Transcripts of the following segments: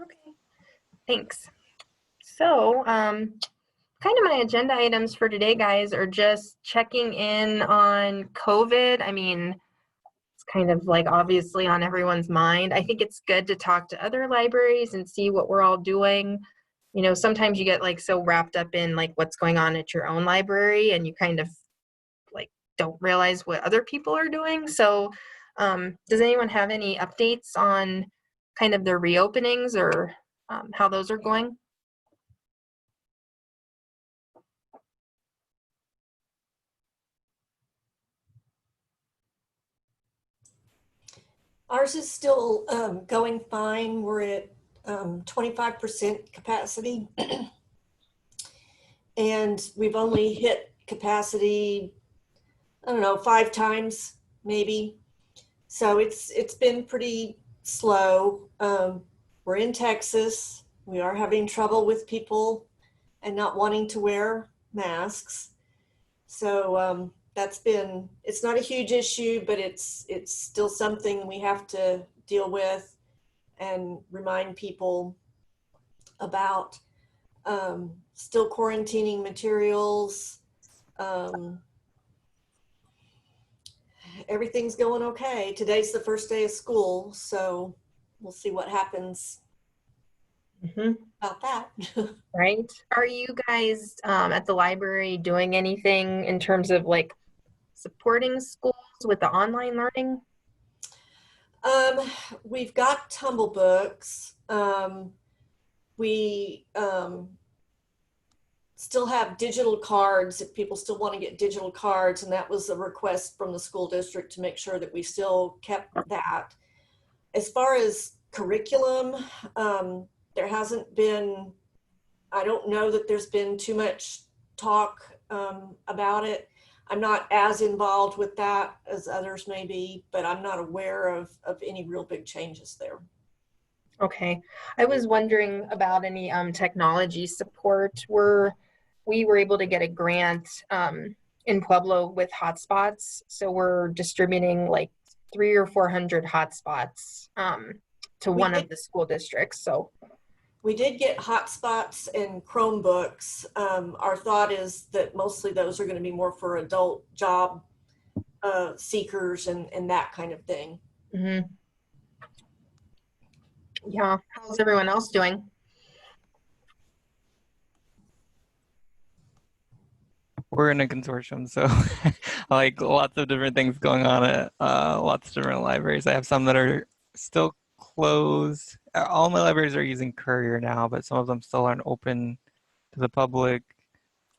Okay, thanks. So, kind of my agenda items for today, guys, are just checking in on COVID. I mean, it's kind of like obviously on everyone's mind. I think it's good to talk to other libraries and see what we're all doing. You know, sometimes you get like so wrapped up in like what's going on at your own library and you kind of like don't realize what other people are doing. So, does anyone have any updates on kind of their reopenings or how those are going? Ours is still going fine. We're at 25% capacity. And we've only hit capacity, I don't know, 5 times maybe. So it's been pretty slow. We're in Texas. We are having trouble with people and not wanting to wear masks. So that's been, it's not a huge issue, but it's still something we have to deal with and remind people about. Still quarantining materials. Everything's going okay. Today's the first day of school, so we'll see what happens about that. Right. Are you guys at the library doing anything in terms of like supporting schools with the online learning? We've got tumble books. We still have digital cards if people still want to get digital cards, and that was a request from the school district to make sure that we still kept that. As far as curriculum, there hasn't been, I don't know that there's been too much talk about it. I'm not as involved with that as others may be, but I'm not aware of any real big changes there. Okay. I was wondering about any technology support. We were able to get a grant in Pueblo with hotspots. So we're distributing like 300 or 400 hotspots to one of the school districts. So we did get hotspots and Chromebooks. Our thought is that mostly those are going to be more for adult job seekers and that kind of thing. Mm-hmm. Yeah. How's everyone else doing? We're in a consortium, so like lots of different things going on at lots of different libraries. I have some that are still closed. All my libraries are using Courier now, but some of them still aren't open to the public.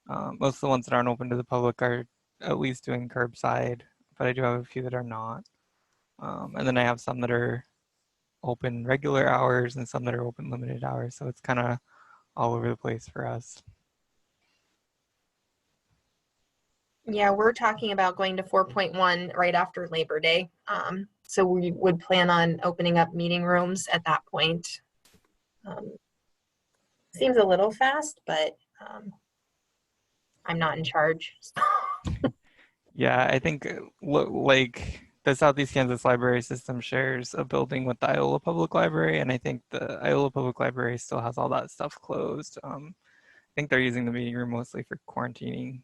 Most of the ones that aren't open to the public are at least doing curbside, but I do have a few that are not. And then I have some that are open regular hours and some that are open limited hours. So it's kind of all over the place for us. Yeah, we're talking about going to 4.1 right after Labor Day. So we would plan on opening up meeting rooms at that point. Seems a little fast, but I'm not in charge. Yeah, I think like the Southeast Kansas Library System shares a building with the Iola Public Library, and I think the Iola Public Library still has all that stuff closed. I think they're using the meeting room mostly for quarantining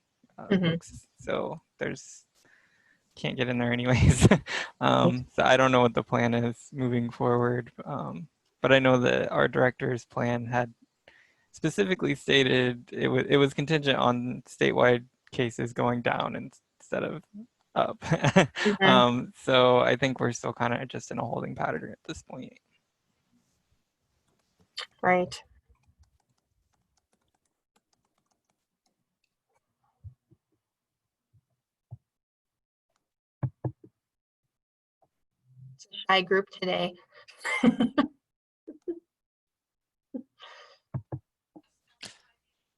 books, so can't get in there anyways. So I don't know what the plan is moving forward, but I know that our director's plan had specifically stated it was contingent on statewide cases going down instead of up. So I think we're still kind of just in a holding pattern at this point. Right. It's a shy group today.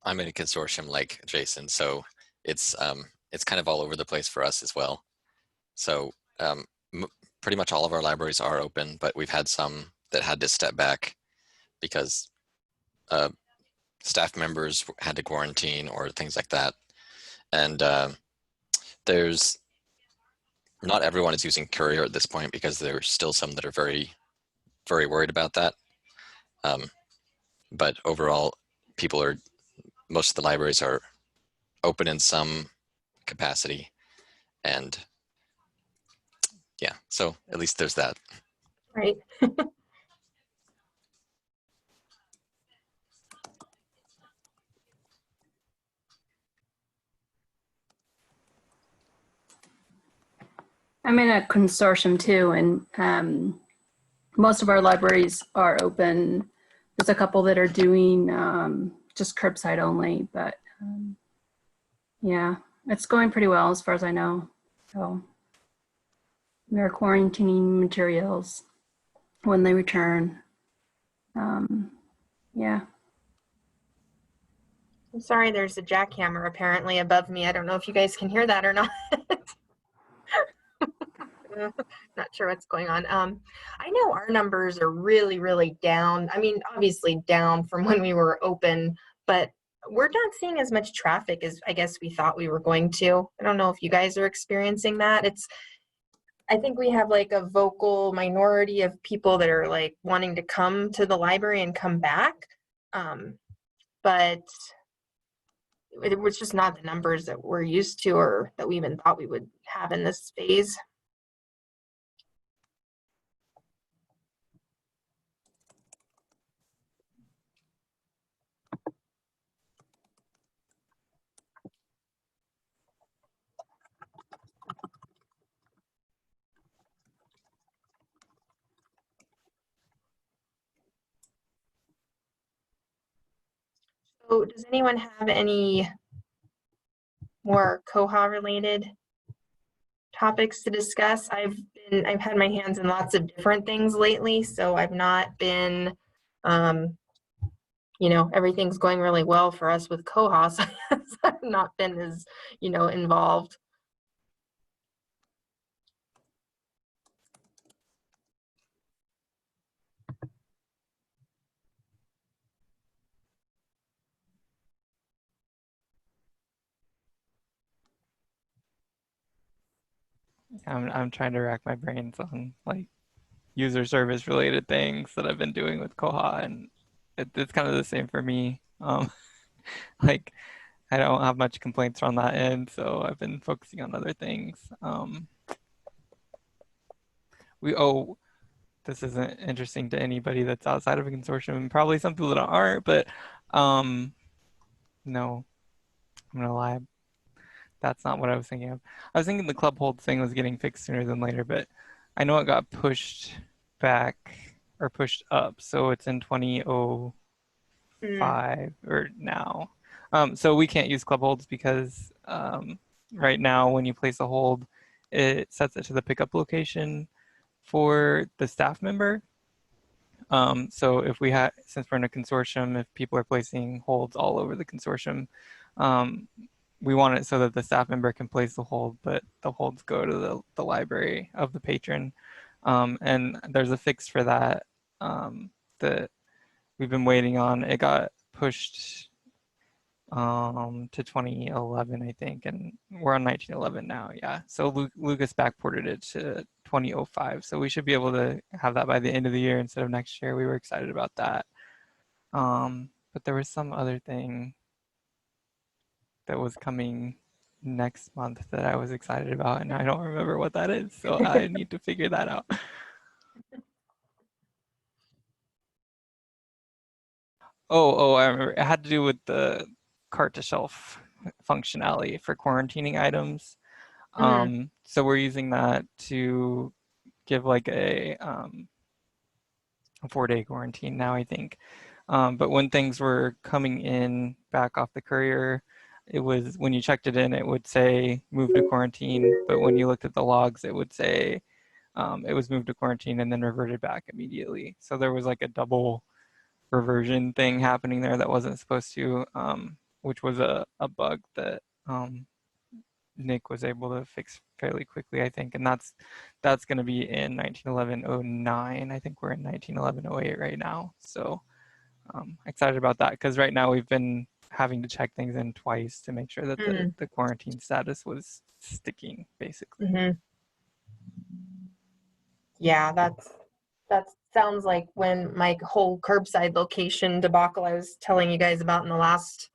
I'm in a consortium like Jason, so it's kind of all over the place for us as well. So pretty much all of our libraries are open, but we've had some that had to step back because staff members had to quarantine or things like that. And there's not everyone is using Courier at this point because there's still some that are very, very worried about that. But overall, most of the libraries are open in some capacity, and yeah, so at least there's that. Right. I'm in a consortium too, and most of our libraries are open. There's a couple that are doing just curbside only, but yeah, it's going pretty well as far as I know. So they're quarantining materials when they return. Yeah. I'm sorry, there's a jackhammer apparently above me. I don't know if you guys can hear that or not. Not sure what's going on. I know our numbers are really, really down. I mean, obviously down from when we were open, but we're not seeing as much traffic as I guess we thought we were going to. I don't know if you guys are experiencing that. I think we have like a vocal minority of people that are like wanting to come to the library and come back. But it was just not the numbers that we're used to or that we even thought we would have in this phase. So does anyone have any more koha related topics to discuss? I've had my hands in lots of different things lately, so I've not been, you know, everything's going really well for us with koha, so I've not been as, you know, involved. I'm trying to rack my brains on like user service related things that I've been doing with Koha, and it's kind of the same for me. Like I don't have much complaints on that end, so I've been focusing on other things. This isn't interesting to anybody that's outside of a consortium, and probably some people that aren't, but no, I'm gonna lie. That's not what I was thinking of. I was thinking the club hold thing was getting fixed sooner than later, but I know it got pushed back or pushed up, so it's in 2005 or now. So we can't use club holds because right now when you place a hold, it sets it to the pickup location for the staff member. So if since we're in a consortium, if people are placing holds all over the consortium, we want it so that the staff member can place the hold, but the holds go to the library of the patron. And there's a fix for that that we've been waiting on. It got pushed to 2011, I think, and we're on 1911 now. Yeah, so Lucas backported it to 2005, so we should be able to have that by the end of the year instead of next year. We were excited about that. But there was some other thing that was coming next month that I was excited about, and I don't remember what that is, so I need to figure that out. I remember. It had to do with the cart to shelf functionality for quarantining items. So we're using that to give like a 4-day quarantine now, I think. But when things were coming in back off the courier, it was when you checked it in, it would say move to quarantine. But when you looked at the logs, it would say it was moved to quarantine and then reverted back immediately. So there was like a double reversion thing happening there that wasn't supposed to, which was a bug that Nick was able to fix fairly quickly, I think. And that's going to be in 1911-09. I think we're in 1911-08 right now. So excited about that because right now we've been having to check things in twice to make sure that the quarantine status was sticking, basically. Yeah, that's sounds like when my whole curbside location debacle I was telling you guys about in the last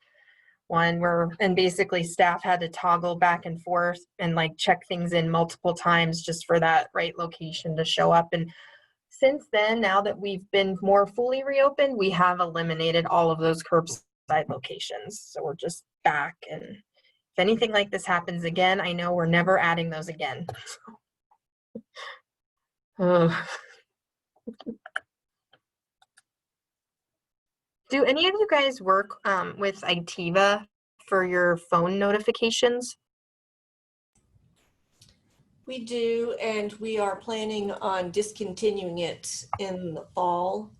one, and basically staff had to toggle back and forth and like check things in multiple times just for that right location to show up. And since then, now that we've been more fully reopened, we have eliminated all of those curbside locations. So we're just back. And if anything like this happens again, I know we're never adding those again. Ugh. Do any of you guys work with Itiva for your phone notifications? We do, and we are planning on discontinuing it in the fall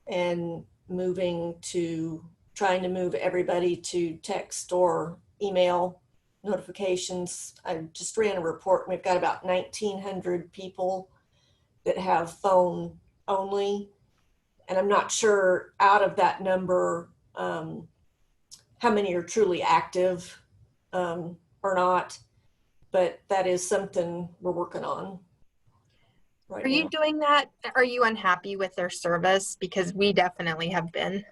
and trying to move everybody to text or email notifications. I just ran a report. We've got about 1,900 people that have phone only. And I'm not sure out of that number how many are truly active or not. But that is something we're working on right now. Are you doing that? Are you unhappy with their service? Because we definitely have been.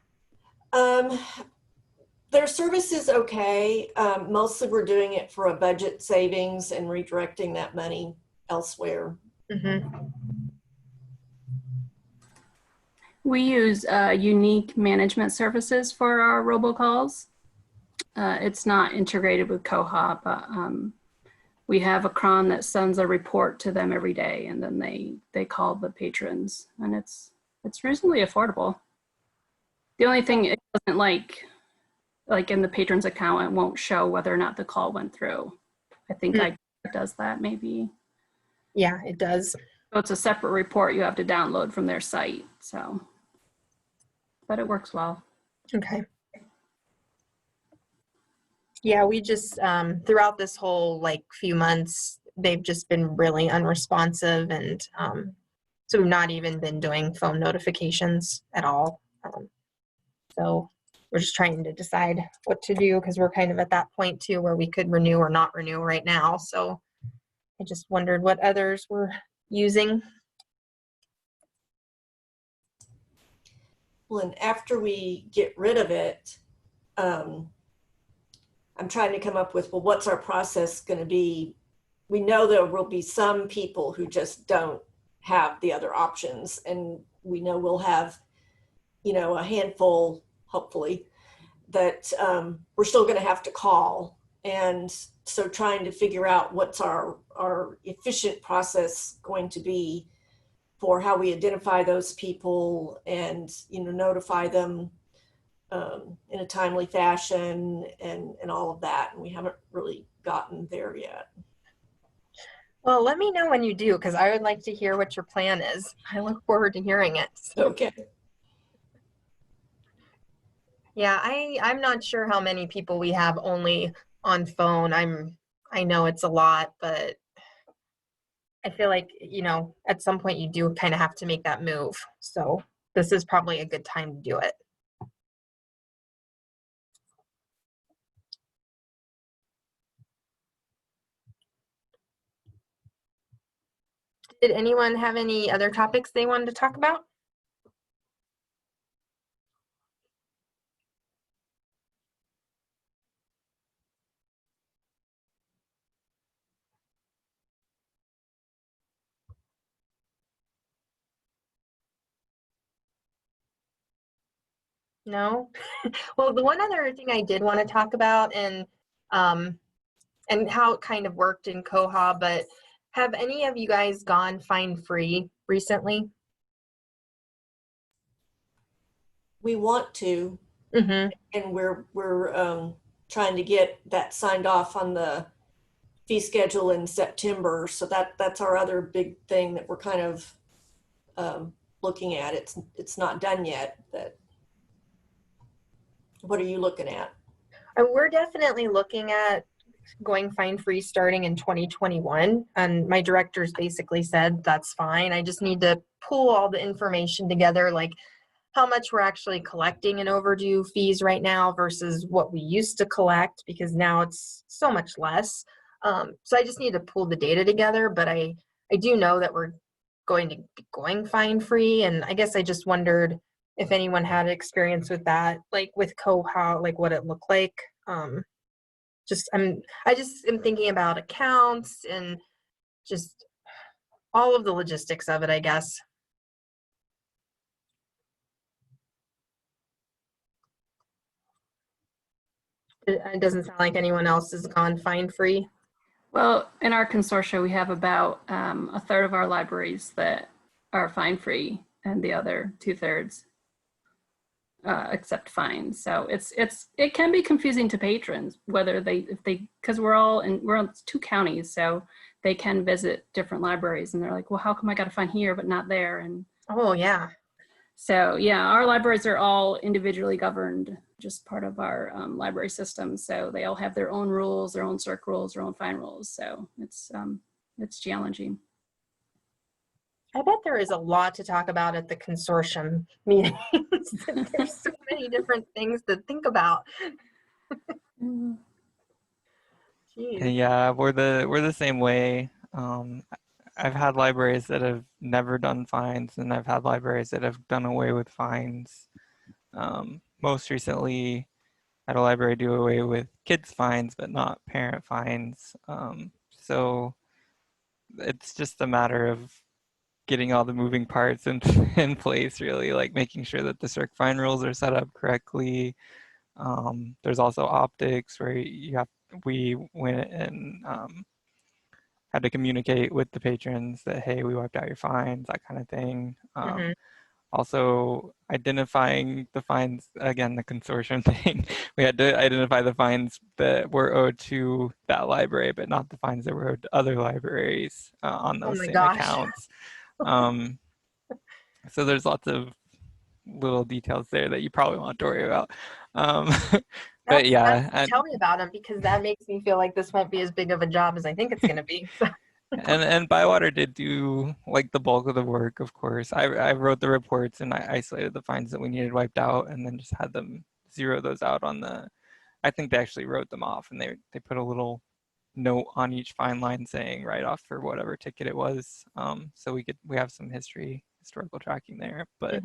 Their service is okay. Mostly we're doing it for a budget savings and redirecting that money elsewhere. Mm-hmm. We use unique management services for our robocalls. It's not integrated with Koha, but we have a cron that sends a report to them every day, and then they call the patrons, and it's reasonably affordable. The only thing it doesn't like in the patron's account, it won't show whether or not the call went through. I think it does that maybe. Yeah, it does. So it's a separate report you have to download from their site. So, but it works well. Okay. Yeah, we just, throughout this whole few months, they've just been really unresponsive, and so we've not even been doing phone notifications at all. So we're just trying to decide what to do, because we're kind of at that point too where we could renew or not renew right now. So I just wondered what others were using. Well, and after we get rid of it, I'm trying to come up with, well, what's our process going to be? We know there will be some people who just don't have the other options, and we know we'll have, a handful, hopefully, that we're still going to have to call. And so trying to figure out what's our efficient process going to be for how we identify those people and, notify them in a timely fashion and all of that. And we haven't really gotten there yet. Well, let me know when you do, because I would like to hear what your plan is. I look forward to hearing it. Okay. Yeah, I'm not sure how many people we have only on phone. I know it's a lot, but I feel like, at some point you do kind of have to make that move. So this is probably a good time to do it. Did anyone have any other topics they wanted to talk about? No? Well, the one other thing I did want to talk about, and how it kind of worked in Koha, but have any of you guys gone fine free recently? We want to, Mm-hmm. and we're trying to get that signed off on the fee schedule in September. So that's our other big thing that we're kind of looking at. It's not done yet, but what are you looking at? We're definitely looking at going fine free starting in 2021, and my directors basically said that's fine. I just need to pull all the information together, like how much we're actually collecting in overdue fees right now versus what we used to collect, because now it's so much less. So I just need to pull the data together, but I do know that we're going to be going fine free. And I guess I just wondered if anyone had experience with that, like with Koha, like what it looked like. I just am thinking about accounts and just all of the logistics of it, I guess. It doesn't sound like anyone else has gone fine free. Well, in our consortia, we have about a third of our libraries that are fine free, and the other 2/3 accept fines. So it can be confusing to patrons whether because we're on 2 counties, so they can visit different libraries, and they're like, well, how come I got a fine here but not there? And Oh yeah. so yeah, our libraries are all individually governed, just part of our library system. So they all have their own rules, their own circ rules, their own fine rules. So it's challenging. I bet there is a lot to talk about at the consortium meetings. There's so many different things to think about. Jeez. Yeah, we're the same way. I've had libraries that have never done fines, and I've had libraries that have done away with fines. Most recently, I had a library do away with kids fines, but not parent fines. So it's just a matter of getting all the moving parts in place, really, like making sure that the circ fine rules are set up correctly. There's also optics where we went and had to communicate with the patrons that, hey, we wiped out your fines, that kind of thing. Also identifying the fines, again, the consortium thing. We had to identify the fines that were owed to that library, but not the fines that were owed to other libraries on Oh those my same gosh. accounts. So there's lots of little details there that you probably want to worry about. But yeah. Tell me about them, because that makes me feel like this won't be as big of a job as I think it's going to be. And Bywater did do like the bulk of the work, of course. I wrote the reports and I isolated the fines that we needed wiped out, and then just had them zero those out on I think they actually wrote them off, and they put a little note on each fine line saying write off for whatever ticket it was. So we have some historical tracking there. But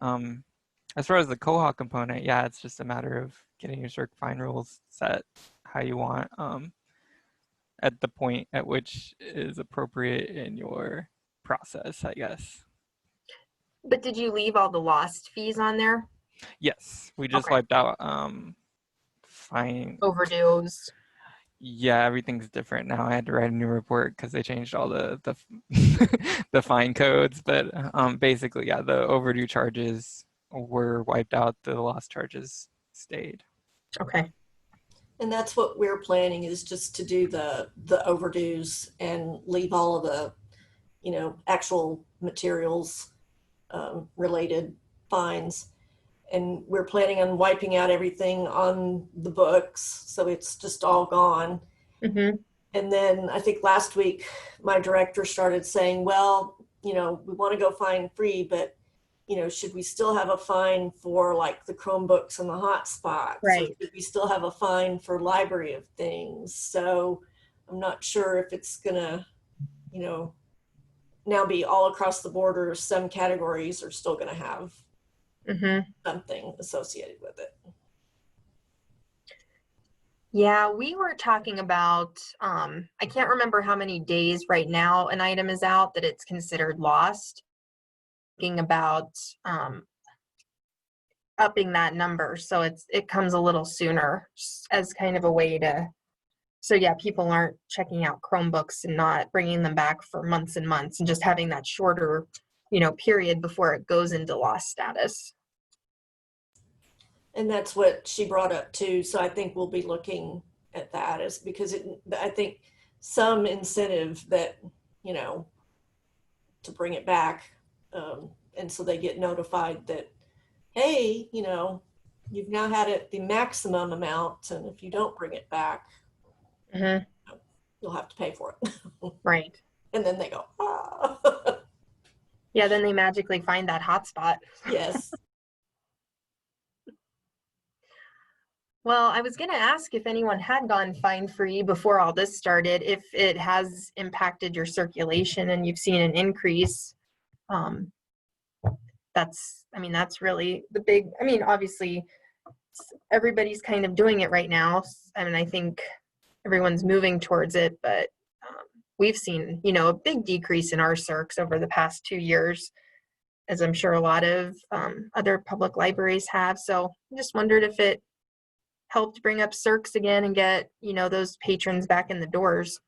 as far as the Koha component, yeah, it's just a matter of getting your circ fine rules set how you want. At the point at which is appropriate in your process, I guess. But did you leave all the lost fees on there? Yes, we just wiped out fine Overdues. Yeah, everything's different now. I had to write a new report because they changed all the the fine codes. But basically, yeah, the overdue charges were wiped out. The lost charges stayed. Okay. And that's what we're planning, is just to do the overdues and leave all of the, actual materials related fines. And we're planning on wiping out everything on the books, so it's just all gone. And then I think last week my director started saying, well, we want to go fine free, but should we still have a fine for like the Chromebooks and the hotspots? Right. Or should we still have a fine for library of things? So I'm not sure if it's gonna, now be all across the board, or some categories are still gonna have something associated with it. Yeah, we were talking about, I can't remember how many days right now an item is out that it's considered lost. Thinking about upping that number so it comes a little sooner as kind of a way to, so yeah, people aren't checking out Chromebooks and not bringing them back for months and months, and just having that shorter, period before it goes into lost status. And that's what she brought up too. So I think we'll be looking at that, is because I think some incentive that, to bring it back. And so they get notified that, hey, you've now had it the maximum amount, and if you don't bring it back, you'll have to pay for it. Right. And then they go, ah. Yeah, then they magically find that hotspot. Yes. Well, I was going to ask if anyone had gone fine-free before all this started, if it has impacted your circulation and you've seen an increase. That's really the big, obviously everybody's kind of doing it right now. I think everyone's moving towards it, but we've seen, a big decrease in our circs over the past 2 years, as I'm sure a lot of other public libraries have. So I just wondered if it helped bring up circs again and get, those patrons back in the doors.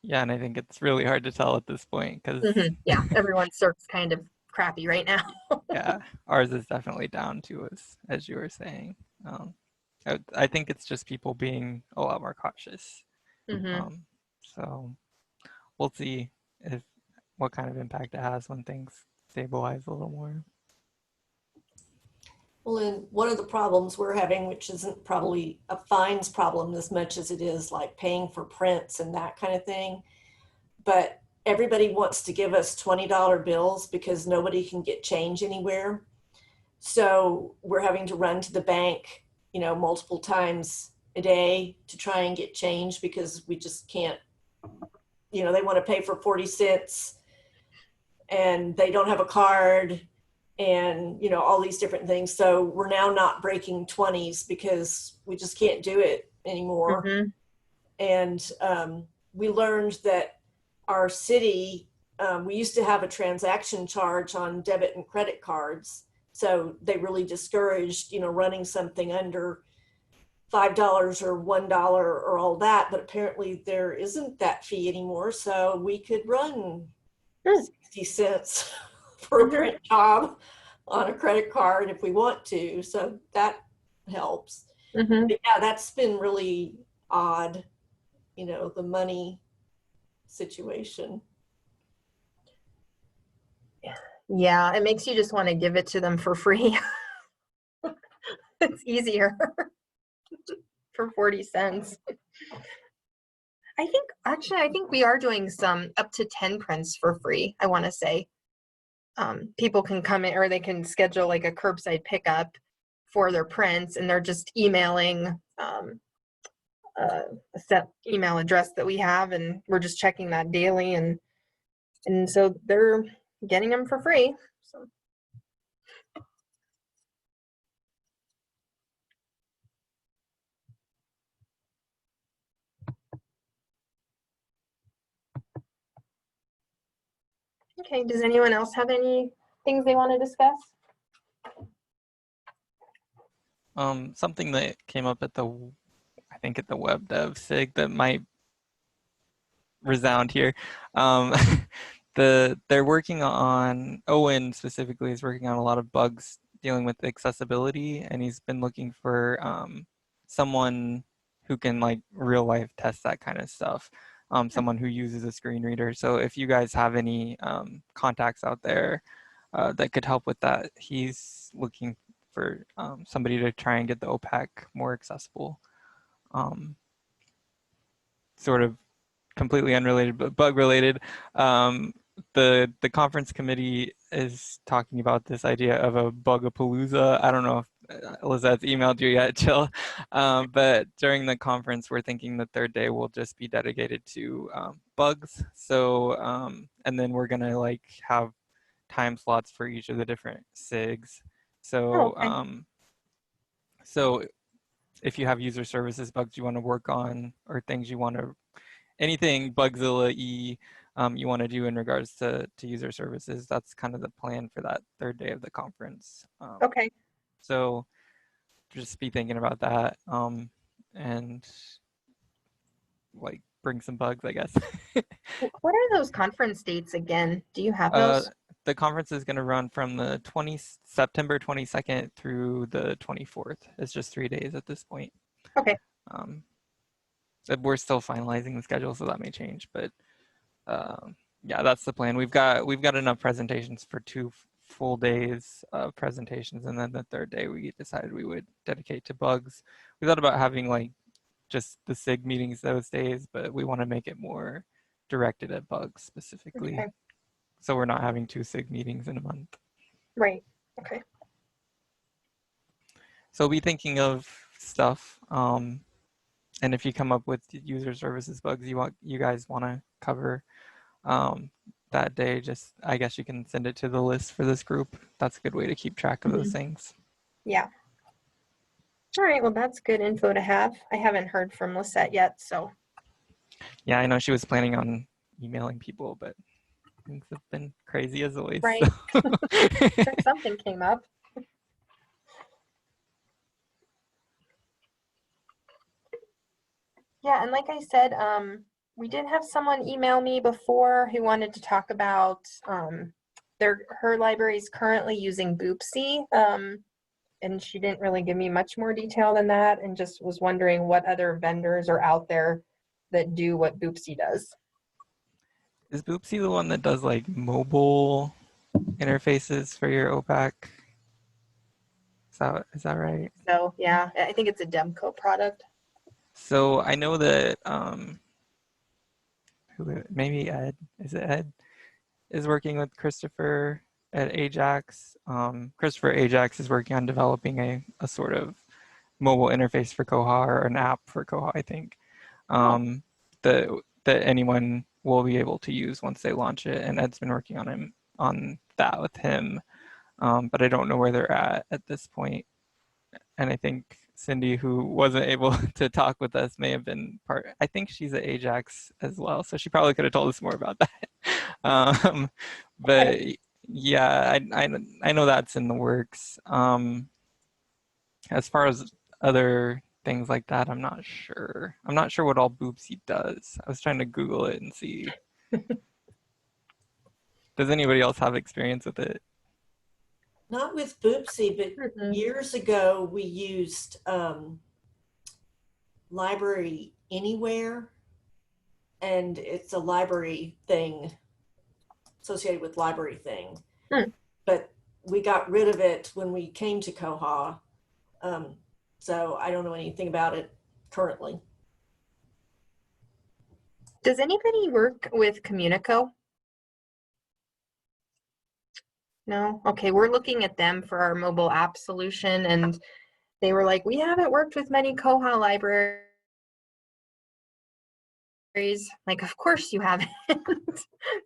Yeah, and I think it's really hard to tell at this point because Yeah, everyone's circ's kind of crappy right now. yeah, ours is definitely down to us, as you were saying. I think it's just people being a lot more cautious. So we'll see what kind of impact it has when things stabilize a little more. Well, and one of the problems we're having, which isn't probably a fines problem as much as it is like paying for prints and that kind of thing, but everybody wants to give us $20 bills because nobody can get change anywhere. So we're having to run to the bank, multiple times a day to try and get change because we just can't, they want to pay for 40 cents and they don't have a card and, all these different things. So we're now not breaking 20s because we just can't do it anymore. And we learned that our city, we used to have a transaction charge on debit and credit cards. So they really discouraged, running something under $5 or $1 or all that. But apparently there isn't that fee anymore. So we could run 60 cents for a print job on a credit card if we want to. So that helps. But yeah, that's been really odd, the money situation. Yeah, it makes you just want to give it to them for free. It's easier for 40 cents. I think we are doing some up to 10 prints for free, I want to say. People can come in or they can schedule like a curbside pickup for their prints, and they're just emailing a set email address that we have, and we're just checking that daily, and so they're getting them for free. So. Okay, does anyone else have any things they want to discuss? Something that came up at the web dev SIG that might resound here. They're working on, Owen specifically is working on a lot of bugs dealing with accessibility, and he's been looking for someone who can like real life test that kind of stuff. Someone who uses a screen reader. So if you guys have any contacts out there that could help with that, he's looking for somebody to try and get the OPAC more accessible. Sort of completely unrelated but bug related. The conference committee is talking about this idea of a Bugapalooza. I don't know if Lizette's emailed you yet, Jill, but during the conference, we're thinking the third day will just be dedicated to bugs. So, and then we're gonna like have time slots for each of the different SIGs. So, so if you have user services bugs you want to work on or things you want to, anything Bugzilla-y you want to do in regards to user services, that's kind of the plan for that third day of the conference. Okay. So just be thinking about that and like bring some bugs, I guess. What are those conference dates again? Do you have those? The conference is going to run from the September 22nd through the 24th. It's just 3 days at this point. Okay. So we're still finalizing the schedule, so that may change, but yeah, that's the plan. We've got enough presentations for 2 full days of presentations, and then the third day we decided we would dedicate to bugs. We thought about having like just the SIG meetings those days, but we want to make it more directed at bugs specifically. Okay. So we're not having 2 SIG meetings in a month. Right. Okay. So be thinking of stuff. And if you come up with user services bugs you guys want to cover that day, just I guess you can send it to the list for this group. That's a good way to keep track of those things. Yeah. All right, well, that's good info to have. I haven't heard from Lisette yet, so. Yeah, I know she was planning on emailing people, but things have been crazy as always. Right. So. Sure, something came up. Yeah, and like I said, we did have someone email me before who wanted to talk about her library is currently using Boopsy, and she didn't really give me much more detail than that, and just was wondering what other vendors are out there that do what Boopsy does. Is Boopsy the one that does like mobile interfaces for your OPAC? Is that right? So yeah, I think it's a Demco product. So I know that maybe Ed, is it Ed, is working with Christopher at Ajax. Christopher Ajax is working on developing a sort of mobile interface for Koha, or an app for Koha, I think, that anyone will be able to use once they launch it. And Ed's been working on that with him, but I don't know where they're at this point. And I think Cindy, who wasn't able to talk with us, may have been part. I think she's at Ajax as well, so she probably could have told us more about that. But yeah, I know that's in the works. As far as other things like that, I'm not sure. I'm not sure what all Boopsy does. I was trying to Google it and see. Does anybody else have experience with it? Not with Boopsy, but years ago we used Library Anywhere, and it's a library thing associated with library thing. But we got rid of it when we came to Koha. So I don't know anything about it currently. Does anybody work with Communico? No? Okay, we're looking at them for our mobile app solution, and they were like, we haven't worked with many Koha libraries. Like, of course you haven't.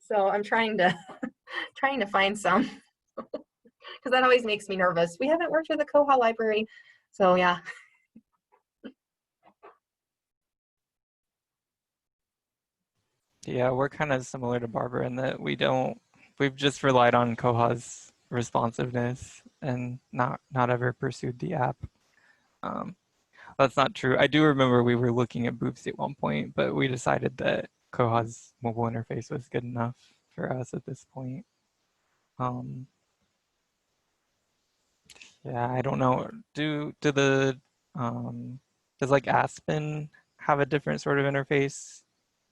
So I'm trying to find some, because that always makes me nervous. We haven't worked with a Koha library. So yeah. Yeah, we're kind of similar to Barbara in that we've just relied on Koha's responsiveness and not ever pursued the app. That's not true. I do remember we were looking at Boopsy at one point, but we decided that Koha's mobile interface was good enough for us at this point. Yeah, I don't know. Does like Aspen have a different sort of interface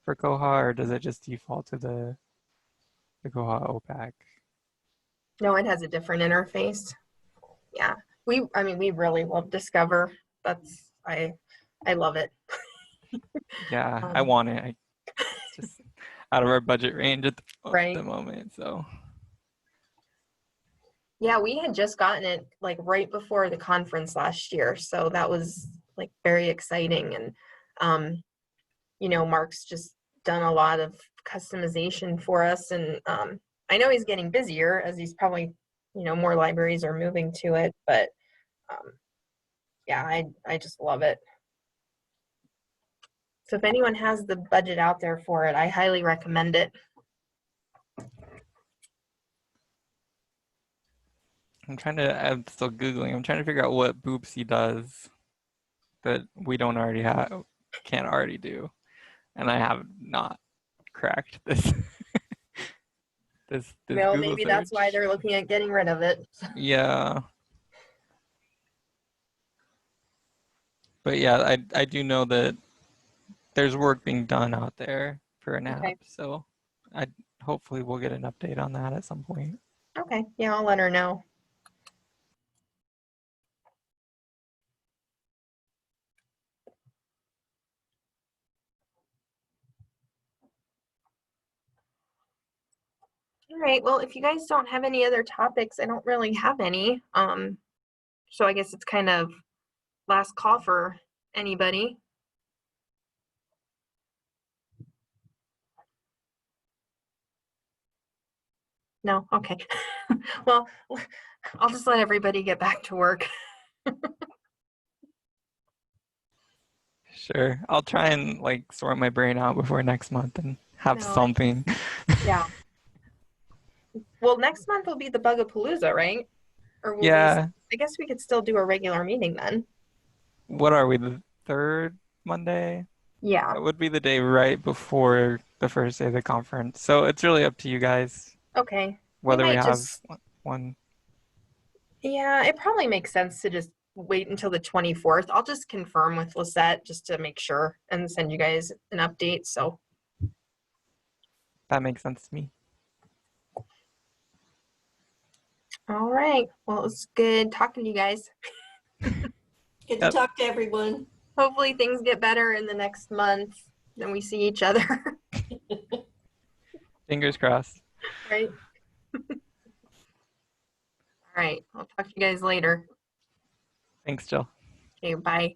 for Koha, or does it just default to the Koha OPAC? No, it has a different interface. Yeah, we really love Discover. I love it. Yeah, I want it. It's just out of our budget range at the moment, so. Yeah, we had just gotten it like right before the conference last year, so that was like very exciting. And Mark's just done a lot of customization for us, and I know he's getting busier as he's probably more libraries are moving to it, but yeah, I just love it. So if anyone has the budget out there for it, I highly recommend it. I'm still Googling. I'm trying to figure out what Boopsy does that we can't already do. And I have not cracked this. this Well, Google maybe search. that's why they're looking at getting rid of it. Yeah. But yeah, I do know that there's work being done out there for an app. So hopefully we'll get an update on that at some point. Okay, yeah, I'll let her know. All right, well, if you guys don't have any other topics, I don't really have any. So I guess it's kind of last call for anybody. No? Okay. Well, I'll just let everybody get back to work. Sure. I'll try and like sort my brain out before next month and have No, something. yeah. Well, next month will be the Bugapalooza, right? Or will we, Yeah. I guess we could still do a regular meeting then. What are we, the third Monday? Yeah. That would be the day right before the first day of the conference. So it's really up to you guys Okay. whether we might have just, one. yeah, it probably makes sense to just wait until the 24th. I'll just confirm with Lisette just to make sure and send you guys an update. So, That makes sense to me. all right. Well, it's good talking to you guys. Good to Yep. talk to everyone. Hopefully things get better in the next month. Then we see each other, Fingers crossed. right? All right. I'll talk to you guys later. Thanks, Jill. Okay, bye.